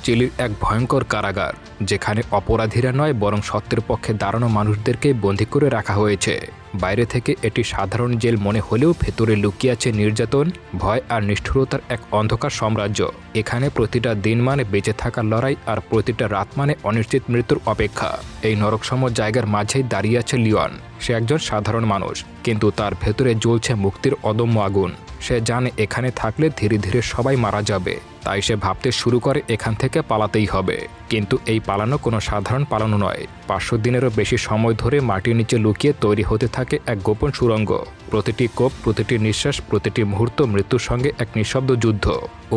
চিলির এক ভয়ঙ্কর কারাগার, যেখানে অপরাধীরা নয় বরং সত্যের পক্ষে দাঁড়ানো মানুষদেরকে বন্দী করে রাখা হয়েছে। বাইরে থেকে এটি সাধারণ জেল মনে হলেও ভেতরে লুকিয়ে আছে নির্যাতন, ভয় আর নিষ্ঠুরতার এক অন্ধকার সাম্রাজ্য। এখানে প্রতিটা দিন মানে বেঁচে থাকার লড়াই, আর প্রতিটা রাত মানে অনিশ্চিত মৃত্যুর অপেক্ষা। এই নরকসম জায়গার মাঝেই দাঁড়িয়ে আছে লিওন। সে একজন সাধারণ মানুষ, কিন্তু তার ভেতরে জ্বলছে মুক্তির অদম্য আগুন। সে জানে এখানে থাকলে ধীরে ধীরে সবাই মারা যাবে, তাই সে ভাবতে শুরু করে এখান থেকে পালাতেই হবে। কিন্তু এই পালানো কোনো সাধারণ পালানো নয়। 500 দিনেরও বেশি সময় ধরে মাটির নিচে লুকিয়ে তৈরি হতে থাকে এক গোপন সুড়ঙ্গ। প্রতিটি কোপ, প্রতিটি নিঃশ্বাস, প্রতিটি মুহূর্ত মৃত্যুর সঙ্গে এক নিঃশব্দ যুদ্ধ।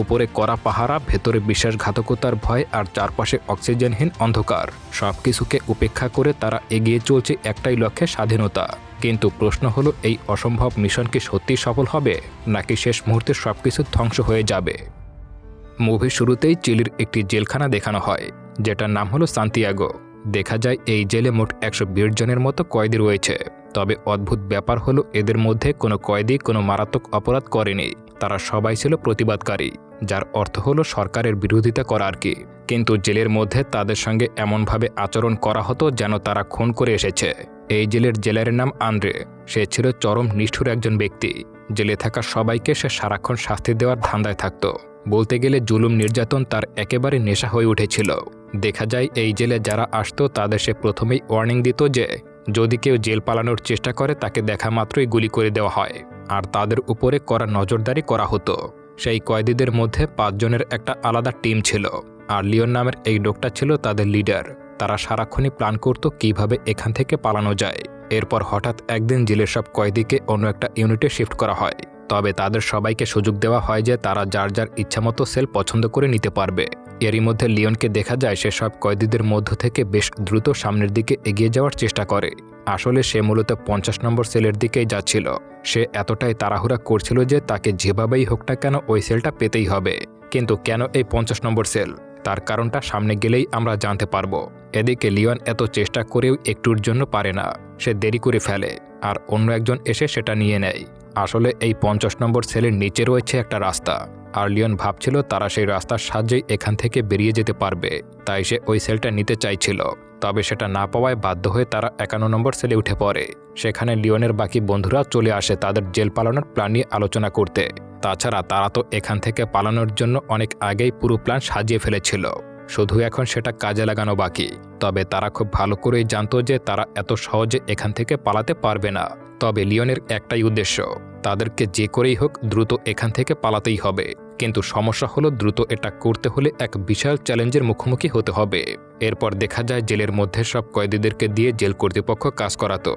উপরে কড়া পাহারা, ভেতরে বিশ্বাসঘাতকতার ভয়, আর চারপাশে অক্সিজেনহীন অন্ধকার। সবকিছুকে উপেক্ষা করে তারা এগিয়ে চলছে একটাই লক্ষ্যে, স্বাধীনতা। কিন্তু প্রশ্ন হলো, এই অসম্ভব মিশন কি সত্যিই সফল হবে, নাকি শেষ মুহূর্তে সবকিছু ধ্বংস হয়ে যাবে? মুভির শুরুতেই চিলির একটি জেলখানা দেখানো হয়, যেটার নাম হলো সান্তিয়াগো। দেখা যায় এই জেলে মোট 120 জনের মতো কয়েদি রয়েছে। তবে অদ্ভুত ব্যাপার হলো, এদের মধ্যে কোনো কয়েদি কোনো মারাত্মক অপরাধ করেনি। তারা সবাই ছিল প্রতিবাদকারী, যার অর্থ হলো সরকারের বিরোধিতা করা আর কি। কিন্তু জেলের মধ্যে তাদের সঙ্গে এমনভাবে আচরণ করা হতো যেন তারা খুন করে এসেছে। এই জেলের জেলারের নাম আন্দ্রে। সে ছিল চরম নিষ্ঠুর একজন ব্যক্তি। জেলে থাকা সবাইকে সে সারাক্ষণ শাস্তি দেওয়ার ধান্দায় থাকত। বলতে গেলে জুলুম নির্যাতন তার একেবারে নেশা হয়ে উঠেছিল। দেখা যায় এই জেলে যারা আসতো তাদের সে প্রথমেই ওয়ার্নিং দিত যে যদি কেউ জেল পালানোর চেষ্টা করে তাকে দেখা মাত্রই গুলি করে দেওয়া হয়, আর তাদের উপরে কড়া নজরদারি করা হতো। সেই কয়েদিদের মধ্যে 5 জনের একটা আলাদা টিম ছিল, আর লিওন নামের এই লোকটা ছিল তাদের লিডার। তারা সারাক্ষণই প্ল্যান করত কিভাবে এখান থেকে পালানো যায়। এরপর হঠাৎ একদিন জেলের সব কয়েদিকে অন্য একটা ইউনিটে শিফট করা হয়। তবে তাদের সবাইকে সুযোগ দেওয়া হয় যে তারা যার যার ইচ্ছামতো সেল পছন্দ করে নিতে পারবে। এরই মধ্যে লিওনকে দেখা যায় সে সব কয়েদিদের মধ্য থেকে বেশ দ্রুত সামনের দিকে এগিয়ে যাওয়ার চেষ্টা করে। আসলে সে মূলত 50 নম্বর সেলের দিকেই যাচ্ছিল। সে এতটাই তাড়াহুড়া করছিল যে তাকে যেভাবেই হোক না কেন ওই সেলটা পেতেই হবে। কিন্তু কেন এই 50 নম্বর সেল, তার কারণটা সামনে গেলেই আমরা জানতে পারবো। এদিকে লিওন এত চেষ্টা করেও একটুর জন্য পারে না। সে দেরি করে ফেলে, আর অন্য একজন এসে সেটা নিয়ে নেয়। আসলে এই 50 নম্বর সেলের নিচে রয়েছে একটা রাস্তা, আর লিওন ভাবছিল তারা সেই রাস্তার সাহায্যেই এখান থেকে বেরিয়ে যেতে পারবে। তাই সে ওই সেলটা নিতে চাইছিল। তবে সেটা না পাওয়ায় বাধ্য হয়ে তারা 51 নম্বর সেলে উঠে পড়ে। সেখানে লিওনের বাকি বন্ধুরা চলে আসে তাদের জেল পালানোর প্ল্যান নিয়ে আলোচনা করতে। তাছাড়া তারা তো এখান থেকে পালানোর জন্য অনেক আগেই পুরো প্ল্যান সাজিয়ে ফেলেছিল, শুধু এখন সেটা কাজে লাগানো বাকি। তবে তারা খুব ভালো করেই জানতো যে তারা এত সহজে এখান থেকে পালাতে পারবে না। তবে লিওনের একটাই উদ্দেশ্য, তাদেরকে যে করেই হোক দ্রুত এখান থেকে পালাতেই হবে। কিন্তু সমস্যা হলো, দ্রুত এটা করতে হলে এক বিশাল চ্যালেঞ্জের মুখোমুখি হতে হবে। এরপর দেখা যায় জেলের মধ্যে সব কয়েদিদেরকে দিয়ে জেল কর্তৃপক্ষ কাজ করাতো।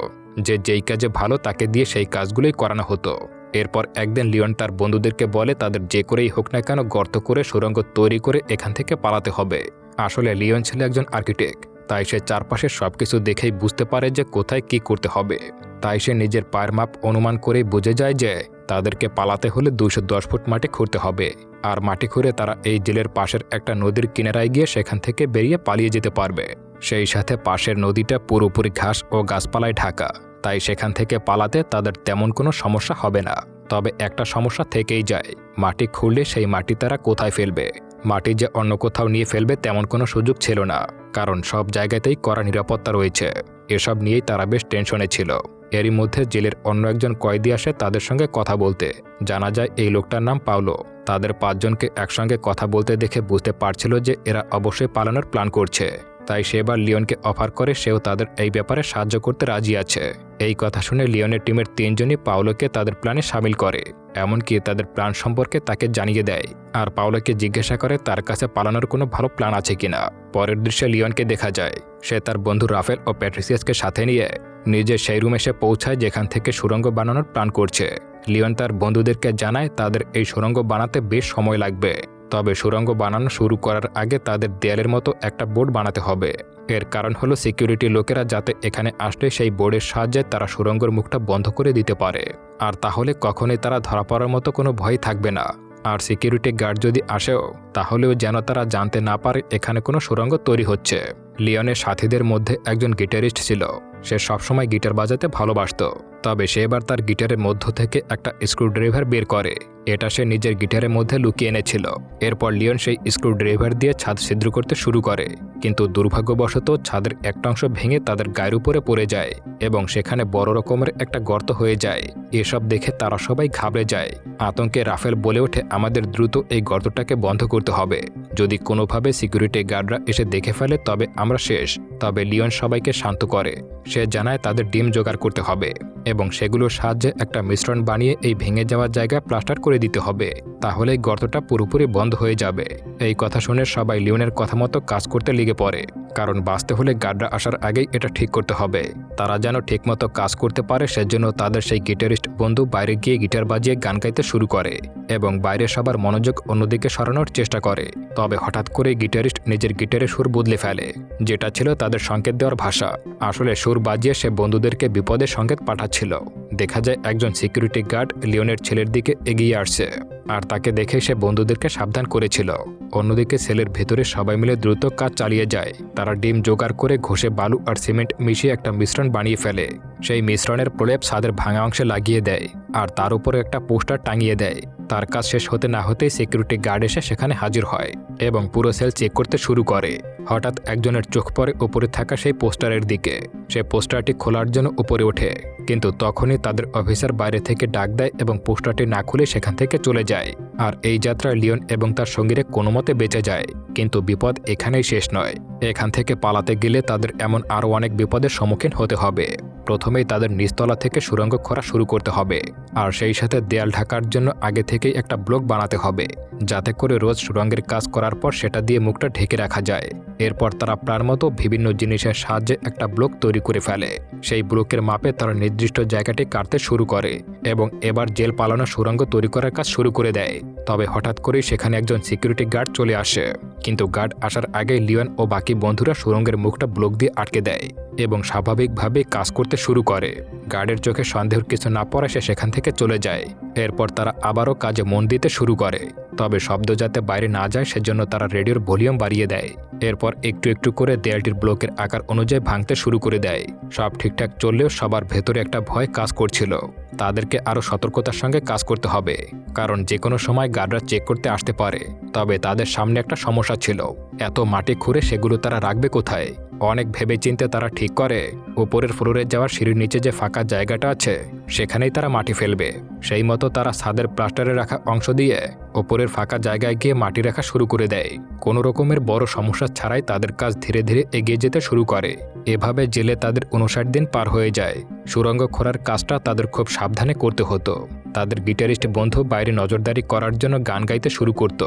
যেই কাজে ভালো তাকে দিয়ে সেই কাজগুলোই করানো হতো। এরপর একদিন লিওন তার বন্ধুদেরকে বলে তাদের যে করেই হোক না কেন গর্ত করে সুড়ঙ্গ তৈরি করে এখান থেকে পালাতে হবে। আসলে লিওন ছিল একজন আর্কিটেক্ট, তাই সে চারপাশের সবকিছু দেখেই বুঝতে পারে যে কোথায় কি করতে হবে। তাই সে নিজের পায়ের মাপ অনুমান করেই বুঝে যায় যে তাদেরকে পালাতে হলে 210 ফুট মাটি খুঁড়তে হবে। আর মাটি খুঁড়ে তারা এই জেলের পাশের একটা নদীর কিনারায় গিয়ে সেখান থেকে বেরিয়ে পালিয়ে যেতে পারবে। সেই সাথে পাশের নদীটা পুরোপুরি ঘাস ও গাছপালায় ঢাকা, তাই সেখান থেকে পালাতে তাদের তেমন কোনো সমস্যা হবে না। তবে একটা সমস্যা থেকেই যায়, মাটি খুঁড়লে সেই মাটি তারা কোথায় ফেলবে। মাটি যে অন্য কোথাও নিয়ে ফেলবে তেমন কোনো সুযোগ ছিল না, কারণ সব জায়গাতেই কড়া নিরাপত্তা রয়েছে। এসব নিয়েই তারা বেশ টেনশনে ছিল। এরই মধ্যে জেলের অন্য একজন কয়েদি আসে তাদের সঙ্গে কথা বলতে। জানা যায় এই লোকটার নাম পাওলো। তাদের 5 জনকে একসঙ্গে কথা বলতে দেখে বুঝতে পারছিল যে এরা অবশ্যই পালানোর প্ল্যান করছে। তাই সে এবার লিওনকে অফার করে সেও তাদের এই ব্যাপারে সাহায্য করতে রাজি আছে। এই কথা শুনে লিওনের টিমের 3 জনই পাওলোকে তাদের প্ল্যানে সামিল করে, এমনকি তাদের প্ল্যান সম্পর্কে তাকে জানিয়ে দেয়। আর পাওলোকে জিজ্ঞাসা করে তার কাছে পালানোর কোনো ভালো প্ল্যান আছে কিনা। পরের দৃশ্যে লিওনকে দেখা যায় সে তার বন্ধু রাফেল ও প্যাট্রিসিয়াসকে সাথে নিয়ে নিজে সেই রুমে এসে পৌঁছায় যেখান থেকে সুড়ঙ্গ বানানোর প্ল্যান করছে। লিওন তার বন্ধুদেরকে জানায় তাদের এই সুড়ঙ্গ বানাতে বেশ সময় লাগবে। তবে সুড়ঙ্গ বানানো শুরু করার আগে তাদের দেয়ালের মতো একটা বোর্ড বানাতে হবে। এর কারণ হলো সিকিউরিটি লোকেরা যাতে এখানে আসলে সেই বোর্ডের সাহায্যে তারা সুড়ঙ্গের মুখটা বন্ধ করে দিতে পারে। আর তাহলে কখনোই তারা ধরা পড়ার মতো কোনো ভয় থাকবে না। আর সিকিউরিটি গার্ড যদি আসেও তাহলেও যেন তারা জানতে না পারে এখানে কোনো সুড়ঙ্গ তৈরি হচ্ছে। লিওনের সাথীদের মধ্যে একজন গিটারিস্ট ছিল। সে সবসময় গিটার বাজাতে ভালোবাসত। তবে সে এবার তার গিটারের মধ্য থেকে একটা স্ক্রুড্রাইভার বের করে। এটা সে নিজের গিটারের মধ্যে লুকিয়ে এনেছিল। এরপর লিওন সেই স্ক্রুড্রাইভার দিয়ে ছাদ ছিদ্র করতে শুরু করে, কিন্তু দুর্ভাগ্যবশত ছাদের একটা অংশ ভেঙে তাদের গায়ের উপরে পড়ে যায় এবং সেখানে বড় রকমের একটা গর্ত হয়ে যায়। এসব দেখে তারা সবাই ঘাবড়ে যায়। আতঙ্কে রাফেল বলে ওঠে, আমাদের দ্রুত এই গর্তটাকে বন্ধ করতে হবে। যদি কোনোভাবে সিকিউরিটি গার্ডরা এসে দেখে ফেলে তবে আমরা শেষ। তবে লিওন সবাইকে শান্ত করে। সে জানায় তাদের ডিম জোগাড় করতে হবে এবং সেগুলোর সাহায্যে একটা মিশ্রণ বানিয়ে এই ভেঙে যাওয়া জায়গায় প্লাস্টার করে দিতে হবে, তাহলে গর্তটা পুরোপুরি বন্ধ হয়ে যাবে। এই কথা শুনে সবাই লিওনের কথা মতো কাজ করতে লেগে পড়ে, কারণ বাঁচতে হলে গার্ডরা আসার আগেই এটা ঠিক করতে হবে। তারা যেন ঠিকমতো কাজ করতে পারে সেজন্য তাদের সেই গিটারিস্ট বন্ধু বাইরে গিয়ে গিটার বাজিয়ে গান গাইতে শুরু করে এবং বাইরে সবার মনোযোগ অন্যদিকে সরানোর চেষ্টা করে। তবে হঠাৎ করে গিটারিস্ট নিজের গিটারের সুর বদলে ফেলে, যেটা ছিল তাদের সংকেত দেওয়ার ভাষা। আসলে সুর বাজিয়ে সে বন্ধুদেরকে বিপদের সংকেত পাঠাচ্ছিল। দেখা যায় একজন সিকিউরিটি গার্ড লিওনের ছেলের দিকে এগিয়ে আসছে, আর তাকে দেখে সে বন্ধুদেরকে সাবধান করেছিল। অন্যদিকে সেলের ভেতরে সবাই মিলে দ্রুত কাজ চালিয়ে যায়। তারা ডিম জোগাড় করে ঘষে বালু আর সিমেন্ট মিশিয়ে একটা মিশ্রণ বানিয়ে ফেলে। সেই মিশ্রণের প্রলেপ ছাদের ভাঙা অংশে লাগিয়ে দেয় আর তার উপরে একটা পোস্টার টাঙিয়ে দেয়। তার কাজ শেষ হতে না হতেই সিকিউরিটি গার্ড এসে সেখানে হাজির হয় এবং পুরো সেল চেক করতে শুরু করে। হঠাৎ একজনের চোখ পড়ে উপরে থাকা সেই পোস্টারের দিকে। সে পোস্টারটি খোলার জন্য উপরে ওঠে, কিন্তু তখনই তাদের অফিসার বাইরে থেকে ডাক দেয় এবং পোস্টারটি না খুলে সেখান থেকে চলে যায়। আর এই যাত্রায় লিওন এবং তার সঙ্গীরা কোনো মতে বেঁচে যায়। কিন্তু বিপদ এখানেই শেষ নয়। এখান থেকে পালাতে গেলে তাদের এমন আরও অনেক বিপদের সম্মুখীন হতে হবে। প্রথমেই তাদের নিচতলা থেকে সুড়ঙ্গ খোঁড়া শুরু করতে হবে, আর সেই সাথে দেয়াল ঢাকার জন্য আগে থেকেই একটা ব্লক বানাতে হবে, যাতে করে রোজ সুড়ঙ্গের কাজ করার পর সেটা দিয়ে মুখটা ঢেকে রাখা যায়। এরপর তারা প্রাণ মতো বিভিন্ন জিনিসের সাহায্যে একটা ব্লক তৈরি করে ফেলে। সেই ব্লকের মাপে তারা নির্দিষ্ট জায়গাটি কাটতে শুরু করে এবং এবার জেল পালানো সুড়ঙ্গ তৈরি করার কাজ শুরু করে দেয়। তবে হঠাৎ করেই সেখানে একজন সিকিউরিটি গার্ড চলে আসে, কিন্তু গার্ড আসার আগে লিওন ও বাকি বন্ধুরা সুড়ঙ্গের মুখটা ব্লক দিয়ে আটকে দেয় এবং স্বাভাবিকভাবে কাজ করতে শুরু করে। গার্ডের চোখে সন্দেহের কিছু না পড়ে সে সেখান থেকে চলে যায়। এরপর তারা আবারও কাজে মন দিতে শুরু করে, তবে শব্দ যাতে বাইরে না যায় সেজন্য তারা রেডিওর ভলিউম বাড়িয়ে দেয়। এরপর একটু একটু করে দেয়ালটির ব্লকের আকার অনুযায়ী ভাঙতে শুরু করে দেয়। সব ঠিকঠাক চললেও সবার ভেতরে একটা ভয় কাজ করছিল। তাদেরকে আরও সতর্কতার সঙ্গে কাজ করতে হবে, কারণ যে কোনো সময় গার্ডরা চেক করতে আসতে পারে। তবে তাদের সামনে একটা সমস্যা ছিল, এত মাটি খুঁড়ে সেগুলো তারা রাখবে কোথায়। অনেক ভেবেচিন্তে তারা ঠিক করে উপরের ফ্লোরে যাওয়ার সিঁড়ির নিচে যে ফাঁকা জায়গাটা আছে সেখানেই তারা মাটি ফেলবে। সেই মতো তারা ছাদের প্লাস্টারে রাখা অংশ দিয়ে ওপরের ফাঁকা জায়গায় গিয়ে মাটি রাখা শুরু করে দেয়। কোনো রকমের বড় সমস্যা ছাড়াই তাদের কাজ ধীরে ধীরে এগিয়ে যেতে শুরু করে। এভাবে জেলে তাদের 59 দিন পার হয়ে যায়। সুড়ঙ্গ খোঁড়ার কাজটা তাদের খুব সাবধানে করতে হতো। তাদের গিটারিস্ট বন্ধু বাইরে নজরদারি করার জন্য গান গাইতে শুরু করত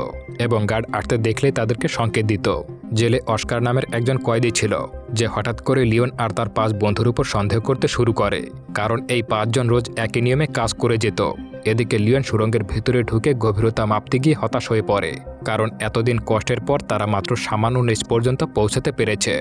এবং গার্ড আসতে দেখলে তাদেরকে সংকেত দিত। জেলে অস্কার নামের একজন কয়েদি ছিল, যে হঠাৎ করে লিওন আর তার 5 বন্ধুর উপর সন্দেহ করতে শুরু করে, কারণ এই 5 জন রোজ একই নিয়মে কাজ করে যেত। এদিকে লিওন সুড়ঙ্গের ভিতরে ঢুকে গভীরতা মাপতে গিয়ে হতাশ হয়ে পড়ে, কারণ এতদিন কষ্টের পর তারা মাত্র সামান্য নিচ পর্যন্ত পৌঁছাতে পেরেছে।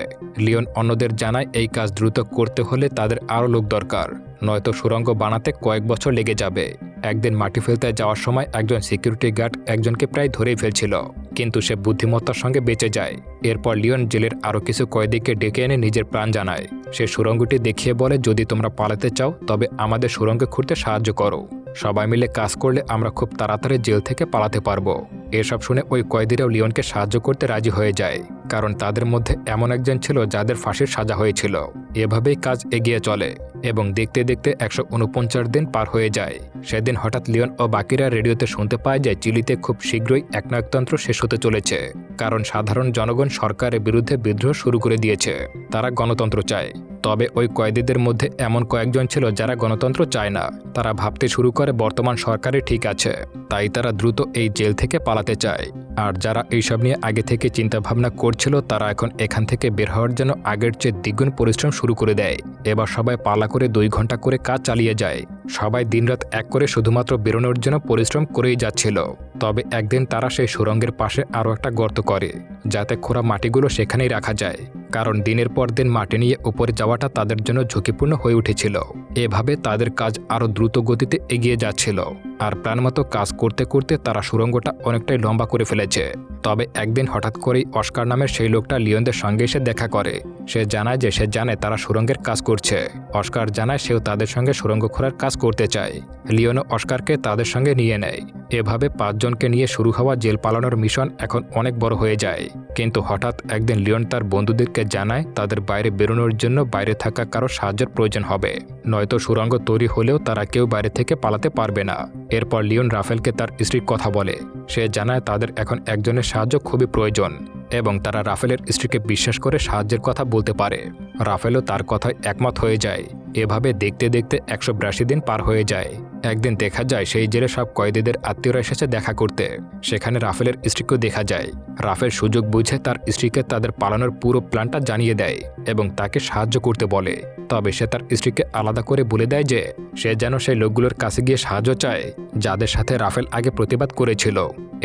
লিওন অন্যদের জানায় এই কাজ দ্রুত করতে হলে তাদের আরও লোক দরকার, নয়তো সুড়ঙ্গ বানাতে কয়েক বছর লেগে যাবে। একদিন মাটি ফেলতে যাওয়ার সময় একজন সিকিউরিটি গার্ড একজনকে প্রায় ধরেই ফেলছিল, কিন্তু সে বুদ্ধিমত্তার সঙ্গে বেঁচে যায়। এরপর লিওন জেলের আরও কিছু কয়েদিকে ডেকে এনে নিজের প্রাণ জানায়। সে সুড়ঙ্গটি দেখিয়ে বলে, যদি তোমরা পালাতে চাও তবে আমাদের সুড়ঙ্গ খুঁড়তে সাহায্য করো। সবাই মিলে কাজ করলে আমরা খুব তাড়াতাড়ি জেল থেকে পালাতে পারবো। এসব শুনে ওই কয়েদিরাও লিওনকে সাহায্য করতে রাজি হয়ে যায়, কারণ তাদের মধ্যে এমন একজন ছিল যাদের ফাঁসির সাজা হয়েছিল। এভাবেই কাজ এগিয়ে চলে এবং দেখতে দেখতে 149 দিন পার হয়ে যায়। সেদিন হঠাৎ লিওন ও বাকিরা রেডিওতে শুনতে পায় যে চিলিতে খুব শীঘ্রই একনায়কতন্ত্র শেষ হতে চলেছে, কারণ সাধারণ জনগণ সরকারের বিরুদ্ধে বিদ্রোহ শুরু করে দিয়েছে। তারা গণতন্ত্র চায়। তবে ওই কয়েদিদের মধ্যে এমন কয়েকজন ছিল যারা গণতন্ত্র চায় না। তারা ভাবতে শুরু করে বর্তমান সরকারই ঠিক আছে, তাই তারা দ্রুত এই জেল থেকে পালাতে চায়। আর যারা এইসব নিয়ে আগে থেকে চিন্তাভাবনা করছিল তারা এখন এখান থেকে বের হওয়ার জন্য আগের চেয়ে দ্বিগুণ পরিশ্রম শুরু করে দেয়। এবার সবাই পালা করে 2 ঘন্টা করে কাজ চালিয়ে যায়। সবাই দিনরাত এক করে শুধুমাত্র বেরোনোর জন্য পরিশ্রম করেই যাচ্ছিল। তবে একদিন তারা সেই সুড়ঙ্গের পাশে আরও একটা গর্ত করে, যাতে খোঁড়া মাটিগুলো সেখানেই রাখা যায়, কারণ দিনের পর দিন মাটি নিয়ে উপরে যাওয়াটা তাদের জন্য ঝুঁকিপূর্ণ হয়ে উঠেছিল। এভাবে তাদের কাজ আরও দ্রুত গতিতে এগিয়ে যাচ্ছিল। আর প্ল্যান মতো কাজ করতে করতে তারা সুড়ঙ্গটা অনেকটাই লম্বা করে ফেলেছে। তবে একদিন হঠাৎ করেই অস্কার নামের সেই লোকটা লিওনদের সঙ্গে এসে দেখা করে। সে জানায় যে সে জানে তারা সুড়ঙ্গের কাজ করছে। অস্কার জানায় সেও তাদের সঙ্গে সুড়ঙ্গ খোঁড়ার কাজ করতে চায়। লিওনও অস্কারকে তাদের সঙ্গে নিয়ে নেয়। এভাবে 5 জনকে নিয়ে শুরু হওয়া জেল পালানোর মিশন এখন অনেক বড় হয়ে যায়। কিন্তু হঠাৎ একদিন লিওন তার বন্ধুদেরকে জানায় তাদের বাইরে বেরোনোর জন্য বাইরে থাকা কারো সাহায্যের প্রয়োজন হবে, নয়তো সুড়ঙ্গ তৈরি হলেও তারা কেউ বাইরে থেকে পালাতে পারবে না। এরপর লিওন রাফেলকে তার স্ত্রীর কথা বলে। সে জানায় তাদের এখন একজনের সাহায্য খুবই প্রয়োজন এবং তারা রাফেলের স্ত্রীকে বিশ্বাস করে সাহায্যের কথা বলতে পারে। রাফেলও তার কথায় একমত হয়ে যায়। এভাবে দেখতে দেখতে 182 দিন পার হয়ে যায়। একদিন দেখা যায় সেই জেলে সব কয়েদিদের আত্মীয়রা এসেছে দেখা করতে। সেখানে রাফেলের স্ত্রীকেও দেখা যায়। রাফেল সুযোগ বুঝে তার স্ত্রীকে তাদের পালানোর পুরো প্ল্যানটা জানিয়ে দেয় এবং তাকে সাহায্য করতে বলে। তবে সে তার স্ত্রীকে আলাদা করে বলে দেয় যে সে যেন সেই লোকগুলোর কাছে গিয়ে সাহায্য চায় যাদের সাথে রাফেল আগে প্রতিবাদ করেছিল।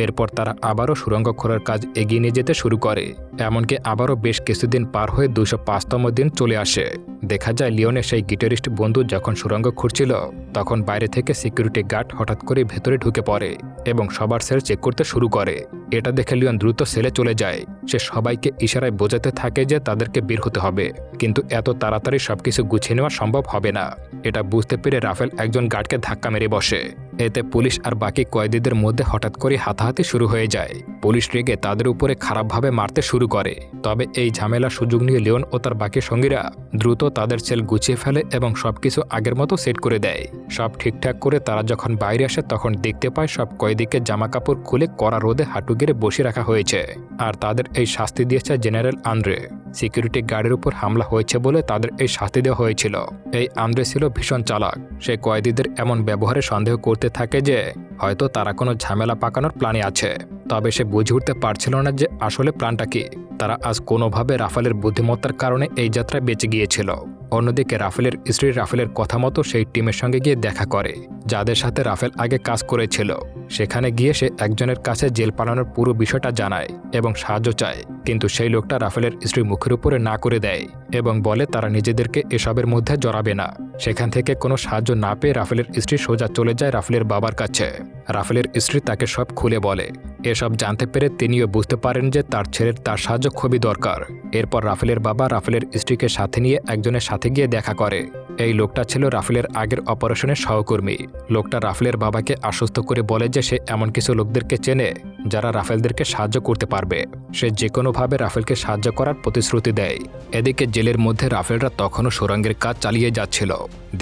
এরপর তারা আবারও সুড়ঙ্গ খোঁড়ার কাজ এগিয়ে নিয়ে যেতে শুরু করে। এমনকি আবারও বেশ কিছুদিন পার হয়ে 205তম দিন চলে আসে। দেখা যায় লিওনের সেই গিটারিস্ট বন্ধু যখন সুড়ঙ্গ খুঁড়ছিল তখন বাইরে থেকে সিকিউরিটি গার্ড হঠাৎ করে ভেতরে ঢুকে পড়ে এবং সবার সেল চেক করতে শুরু করে। এটা দেখে লিওন দ্রুত সেলে চলে যায়। সে সবাইকে ইশারায় বোঝাতে থাকে যে তাদেরকে বের হতে হবে, কিন্তু এত তাড়াতাড়ি সবকিছু গুছিয়ে নেওয়া সম্ভব হবে না। এটা বুঝতে পেরে রাফেল একজন গার্ডকে ধাক্কা মেরে বসে। এতে পুলিশ আর বাকি কয়েদিদের মধ্যে হঠাৎ করে হাতাহাতি শুরু হয়ে যায়। পুলিশ রেগে তাদের উপরে খারাপভাবে মারতে শুরু করে। তবে এই ঝামেলার সুযোগ নিয়ে লিওন ও তার বাকি সঙ্গীরা দ্রুত তাদের সেল গুছিয়ে ফেলে এবং সবকিছু আগের মতো সেট করে দেয়। সব ঠিকঠাক করে তারা যখন বাইরে আসে তখন দেখতে পায় সব কয়েদিকে জামা কাপড় খুলে কড়া রোদে হাঁটু গেড়ে বসে রাখা হয়েছে। আর তাদের এই শাস্তি দিয়েছে জেনারেল আন্দ্রে। সিকিউরিটি গার্ডের উপর হামলা হয়েছে বলে তাদের এই শাস্তি দেওয়া হয়েছিল। এই আন্দ্রে ছিল ভীষণ চালাক। সে কয়েদিদের এমন ব্যবহারে সন্দেহ করতে থাকে যে হয়তো তারা কোনো ঝামেলা পাকানোর প্ল্যানে আছে। তবে সে বুঝে উঠতে পারছিল না যে আসলে প্ল্যানটা কি। তারা আজ কোনোভাবে রাফেলের বুদ্ধিমত্তার কারণে এই যাত্রায় বেঁচে গিয়েছিল। অন্যদিকে রাফেলের স্ত্রী রাফেলের কথা মতো সেই টিমের সঙ্গে গিয়ে দেখা করে যাদের সাথে রাফেল আগে কাজ করেছিল। সেখানে গিয়ে সে একজনের কাছে জেল পালানোর পুরো বিষয়টা জানায় এবং সাহায্য চায়, কিন্তু সেই লোকটা রাফেলের স্ত্রী মুখের উপরে না করে দেয় এবং বলে তারা নিজেদেরকে এসবের মধ্যে জড়াবে না। সেখান থেকে কোনো সাহায্য না পেয়ে রাফেলের স্ত্রী সোজা চলে যায় রাফেলের বাবার কাছে। রাফেলের স্ত্রী তাকে সব খুলে বলে। এসব জানতে পেরে তিনিও বুঝতে পারেন যে তার ছেলের তার সাহায্য খুবই দরকার। এরপর রাফেলের বাবা রাফেলের স্ত্রীকে সাথে নিয়ে একজনের সাথে গিয়ে দেখা করে। এই লোকটা ছিল রাফেলের আগের অপারেশনের সহকর্মী। লোকটা রাফেলের বাবাকে আশ্বস্ত করে বলে যে সে এমন কিছু লোকদেরকে চেনে যারা রাফেলদেরকে সাহায্য করতে পারবে। সে যে কোনোভাবে রাফেলকে সাহায্য করার প্রতিশ্রুতি দেয়। এদিকে জেলের মধ্যে রাফেলরা তখনও সুড়ঙ্গের কাজ চালিয়ে যাচ্ছিল।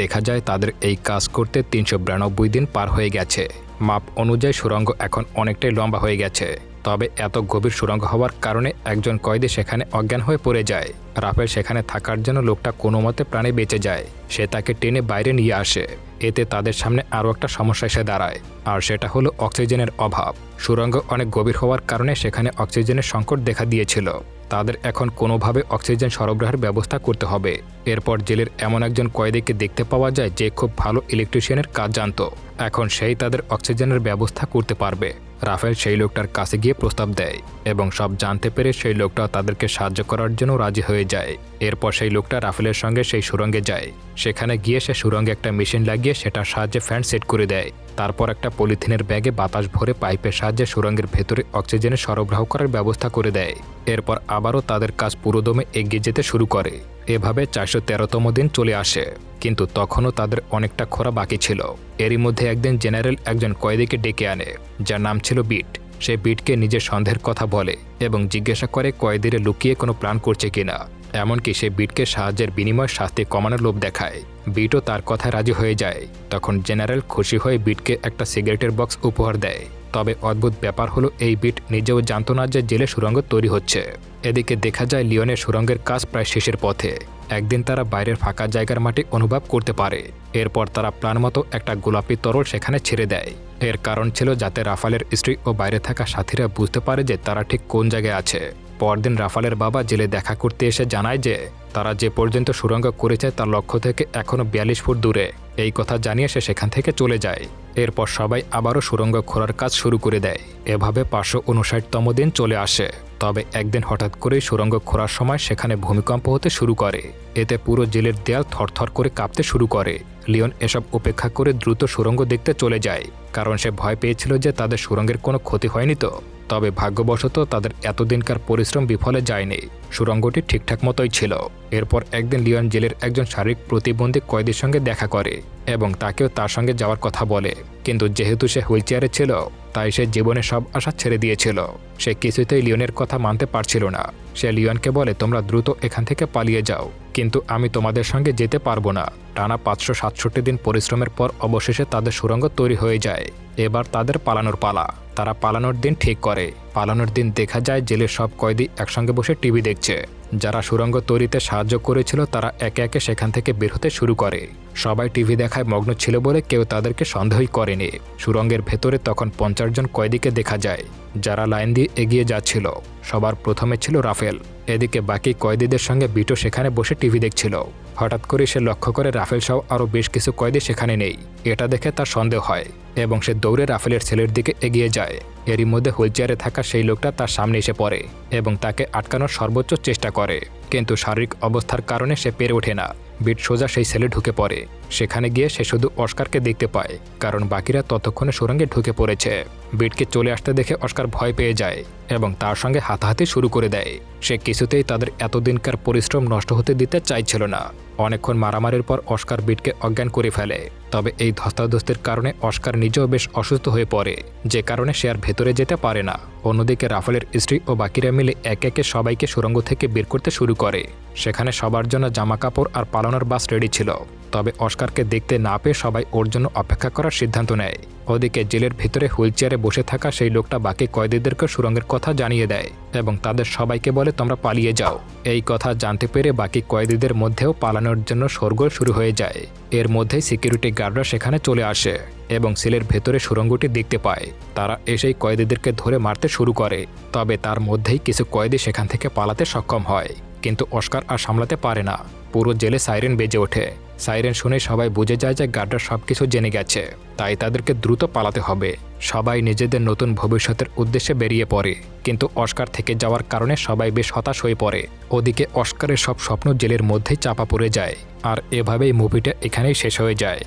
দেখা যায় তাদের এই কাজ করতে 392 দিন পার হয়ে গেছে। মাপ অনুযায়ী সুড়ঙ্গ এখন অনেকটাই লম্বা হয়ে গেছে। তবে এত গভীর সুড়ঙ্গ হওয়ার কারণে একজন কয়েদি সেখানে অজ্ঞান হয়ে পড়ে যায়। রাফেল সেখানে থাকার জন্য লোকটা কোনো মতে প্রাণে বেঁচে যায়। সে তাকে টেনে বাইরে নিয়ে আসে। এতে তাদের সামনে আরও একটা সমস্যা এসে দাঁড়ায়, আর সেটা হলো অক্সিজেনের অভাব। সুড়ঙ্গ অনেক গভীর হওয়ার কারণে সেখানে অক্সিজেনের সংকট দেখা দিয়েছিল। তাদের এখন কোনোভাবে অক্সিজেন সরবরাহের ব্যবস্থা করতে হবে। এরপর জেলের এমন একজন কয়েদিকে দেখতে পাওয়া যায় যে খুব ভালো ইলেকট্রিশিয়ানের কাজ জানত। এখন সেই তাদের অক্সিজেনের ব্যবস্থা করতে পারবে। রাফেল সেই লোকটার কাছে গিয়ে প্রস্তাব দেয় এবং সব জানতে পেরে সেই লোকটা তাদেরকে সাহায্য করার জন্য রাজি হয়ে যায়। এরপর সেই লোকটা রাফেলের সঙ্গে সেই সুড়ঙ্গে যায়। সেখানে গিয়ে সে সুড়ঙ্গে একটা মেশিন লাগিয়ে সেটার সাহায্যে ফ্যান সেট করে দেয়। তারপর একটা পলিথিনের ব্যাগে বাতাস ভরে পাইপের সাহায্যে সুড়ঙ্গের ভেতরে অক্সিজেনের সরবরাহ করার ব্যবস্থা করে দেয়। এরপর আবারও তাদের কাজ পুরোদমে এগিয়ে যেতে শুরু করে। এভাবে 413তম দিন চলে আসে, কিন্তু তখনও তাদের অনেকটা খোঁড়া বাকি ছিল। এরই মধ্যে একদিন জেনারেল একজন কয়েদিকে ডেকে আনে, যার নাম ছিল বিট। সে বিটকে নিজের সন্দেহের কথা বলে এবং জিজ্ঞাসা করে কয়েদিরে লুকিয়ে কোনো প্ল্যান করছে কিনা। এমনকি সে বিটকে সাহায্যের বিনিময়ে শাস্তি কমানোর লোভ দেখায়। বিটও তার কথায় রাজি হয়ে যায়। তখন জেনারেল খুশি হয়ে বিটকে একটা সিগারেটের বক্স উপহার দেয়। তবে অদ্ভুত ব্যাপার হলো এই বিট নিজেও জানত না যে জেলে সুড়ঙ্গ তৈরি হচ্ছে। এদিকে দেখা যায় লিওনের সুড়ঙ্গের কাজ প্রায় শেষের পথে। একদিন তারা বাইরের ফাঁকা জায়গার মাটি অনুভব করতে পারে। এরপর তারা প্ল্যান মতো একটা গোলাপি তরল সেখানে ছেড়ে দেয়। এর কারণ ছিল যাতে রাফালের স্ত্রী ও বাইরে থাকা সাথীরা বুঝতে পারে যে তারা ঠিক কোন জায়গায় আছে। পরদিন রাফালের বাবা জেলে দেখা করতে এসে জানায় যে তারা যে পর্যন্ত সুড়ঙ্গ করেছে তার লক্ষ্য থেকে এখনও 42 ফুট দূরে। এই কথা জানিয়ে সে সেখান থেকে চলে যায়। এরপর সবাই আবারও সুড়ঙ্গ খোঁড়ার কাজ শুরু করে দেয়। এভাবে 559তম দিন চলে আসে। তবে একদিন হঠাৎ করেই সুড়ঙ্গ খোঁড়ার সময় সেখানে ভূমিকম্প হতে শুরু করে। এতে পুরো জেলের দেয়াল থরথর করে কাঁপতে শুরু করে। লিওন এসব উপেক্ষা করে দ্রুত সুড়ঙ্গ দেখতে চলে যায়, কারণ সে ভয় পেয়েছিল যে তাদের সুড়ঙ্গের কোনো ক্ষতি হয়নি তো। তবে ভাগ্যবশত তাদের এতদিনকার পরিশ্রম বিফলে যায়নি, সুড়ঙ্গটি ঠিকঠাক মতোই ছিল। এরপর একদিন লিওন জেলের একজন শারীরিক প্রতিবন্ধী কয়েদির সঙ্গে দেখা করে এবং তাকেও তার সঙ্গে যাওয়ার কথা বলে। কিন্তু যেহেতু সে হুইলচেয়ারে ছিল, তাই সে জীবনে সব আশা ছেড়ে দিয়েছিল। সে কিছুতেই লিওনের কথা মানতে পারছিল না। সে লিওনকে বলে, তোমরা দ্রুত এখান থেকে পালিয়ে যাও, কিন্তু আমি তোমাদের সঙ্গে যেতে পারবো না। টানা 567 দিন পরিশ্রমের পর অবশেষে তাদের সুড়ঙ্গ তৈরি হয়ে যায়। এবার তাদের পালানোর পালা। তারা পালানোর দিন ঠিক করে। পালানোর দিন দেখা যায় জেলের সব কয়েদি একসঙ্গে বসে টিভি দেখছে। যারা সুড়ঙ্গ তৈরিতে সাহায্য করেছিল তারা একে একে সেখান থেকে বের হতে শুরু করে। সবাই টিভি দেখায় মগ্ন ছিল বলে কেউ তাদেরকে সন্দেহই করেনি। সুড়ঙ্গের ভেতরে তখন 50 জন কয়েদিকে দেখা যায়, যারা লাইন দিয়ে এগিয়ে যাচ্ছিল। সবার প্রথমে ছিল রাফেল। এদিকে বাকি কয়েদিদের সঙ্গে বিটো সেখানে বসে টিভি দেখছিল। হঠাৎ করে সে লক্ষ্য করে রাফেল সহ আরও বেশ কিছু কয়েদি সেখানে নেই। এটা দেখে তার সন্দেহ হয় এবং সে দৌড়ে রাফেলের ছেলের দিকে এগিয়ে যায়। এরই মধ্যে হুইলচেয়ারে থাকা সেই লোকটা তার সামনে এসে পড়ে এবং তাকে আটকানোর সর্বোচ্চ চেষ্টা করে, কিন্তু শারীরিক অবস্থার কারণে সে পেরে ওঠে না। বিট সোজা সেই সেলে ঢুকে পড়ে। সেখানে গিয়ে সে শুধু অস্কারকে দেখতে পায়, কারণ বাকিরা ততক্ষণে সুড়ঙ্গে ঢুকে পড়েছে। বিটকে চলে আসতে দেখে অস্কার ভয় পেয়ে যায় এবং তার সঙ্গে হাতাহাতি শুরু করে দেয়। সে কিছুতেই তাদের এতদিনকার পরিশ্রম নষ্ট হতে দিতে চাইছিল না। অনেকক্ষণ মারামারির পর অস্কার বিটকে অজ্ঞান করে ফেলে। তবে এই ধস্তাধস্তির কারণে অস্কার নিজেও বেশ অসুস্থ হয়ে পড়ে, যে কারণে সে আর ভেতরে যেতে পারে না। অন্যদিকে রাফেলের স্ত্রী ও বাকিরা মিলে একে একে সবাইকে সুড়ঙ্গ থেকে বের করতে শুরু করে। সেখানে সবার জন্য জামা কাপড় আর পালানোর বাস রেডি ছিল। তবে অস্কারকে দেখতে না পেয়ে সবাই ওর জন্য অপেক্ষা করার সিদ্ধান্ত নেয়। ওদিকে জেলের ভিতরে হুইলচেয়ারে বসে থাকা সেই লোকটা বাকি কয়েদিদেরকে সুড়ঙ্গের কথা জানিয়ে দেয় এবং তাদের সবাইকে বলে, তোমরা পালিয়ে যাও। এই কথা জানতে পেরে বাকি কয়েদিদের মধ্যেও পালানোর জন্য শোরগোল শুরু হয়ে যায়। এর মধ্যেই সিকিউরিটি গার্ডরা সেখানে চলে আসে এবং সেলের ভেতরে সুড়ঙ্গটি দেখতে পায়। তারা এসেই কয়েদিদেরকে ধরে মারতে শুরু করে। তবে তার মধ্যেই কিছু কয়েদি সেখান থেকে পালাতে সক্ষম হয়, কিন্তু অস্কার আর সামলাতে পারে না। পুরো জেলে সাইরেন বেজে ওঠে। সাইরেন শুনে সবাই বুঝে যায় যে গার্ডরা সবকিছু জেনে গেছে, তাই তাদেরকে দ্রুত পালাতে হবে। সবাই নিজেদের নতুন ভবিষ্যতের উদ্দেশ্যে বেরিয়ে পড়ে, কিন্তু অস্কার থেকে যাওয়ার কারণে সবাই বেশ হতাশ হয়ে পড়ে। ওদিকে অস্কারের সব স্বপ্ন জেলের মধ্যেই চাপা পড়ে যায়। আর এভাবেই মুভিটা এখানেই শেষ হয়ে যায়।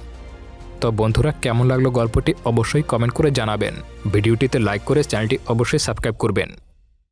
তো বন্ধুরা, কেমন লাগলো গল্পটি অবশ্যই কমেন্ট করে জানাবেন। ভিডিওটিতে লাইক করে চ্যানেলটি অবশ্যই সাবস্ক্রাইব করবেন।